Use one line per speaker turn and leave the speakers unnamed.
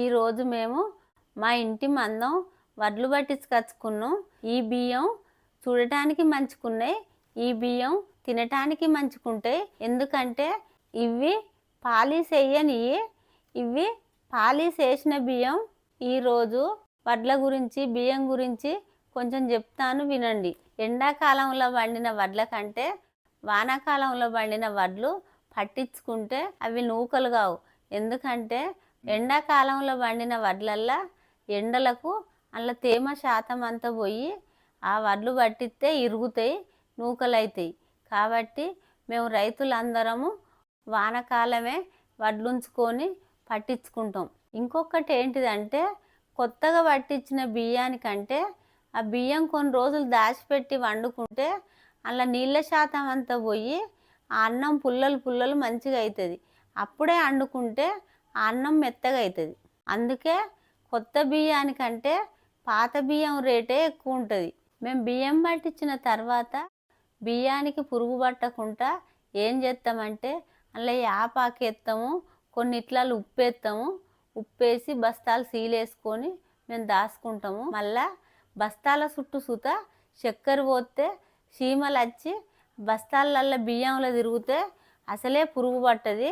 ఈరోజు మేము మా ఇంటి మందం వడ్లు పట్టించుకొచ్చుకున్నాం. ఈ బియ్యం చూడటానికి మంచిగున్నాయి, ఈ బియ్యం తినటానికి మంచిగుంటాయి. ఎందుకంటే ఇవి పాలిష్ వేయనివి, ఇవి పాలిష్ వేసిన బియ్యం. ఈరోజు వడ్ల గురించి, బియ్యం గురించి కొంచెం చెప్తాను, వినండి. ఎండాకాలంలో పండిన వడ్ల కంటే వానాకాలంలో పండిన వడ్లు పట్టించుకుంటే అవి నూకలు కావు. ఎందుకంటే ఎండాకాలంలో పండిన వడ్లల్లా ఎండలకు అందులో తేమ శాతం అంతా పోయి ఆ వడ్లు పట్టిస్తే ఇరుగుతాయి, నూకలు అవుతాయి. కాబట్టి మేము రైతులందరము వానకాలమే వడ్లుంచుకొని పట్టించుకుంటాం. ఇంకొకటి ఏంటిదంటే, కొత్తగా పట్టించిన బియ్యానికంటే ఆ బియ్యం కొన్ని రోజులు దాచిపెట్టి వండుకుంటే అందులో నీళ్ళ శాతం అంతా పోయి ఆ అన్నం పుల్లలు పుల్లలు మంచిగా అవుతుంది. అప్పుడే వండుకుంటే ఆ అన్నం మెత్తగా అవుతుంది. అందుకే కొత్త బియ్యానికంటే పాత బియ్యం రేటే ఎక్కువ ఉంటుంది. మేము బియ్యం పట్టించిన తర్వాత బియ్యానికి పురుగు పట్టకుండా ఏం చేస్తామంటే అందులో యాపాకు వేస్తాము, కొన్ని ఇట్లలో ఉప్పు వేస్తాము. ఉప్పేసి బస్తాలు సీలేసుకొని మేము దాచుకుంటాము. మళ్ళా బస్తాల చుట్టూ సుత చక్కెర పోస్తే చీమలు వచ్చి బస్తాలల్లో బియ్యంలో తిరిగితే అసలే పురుగు పట్టది.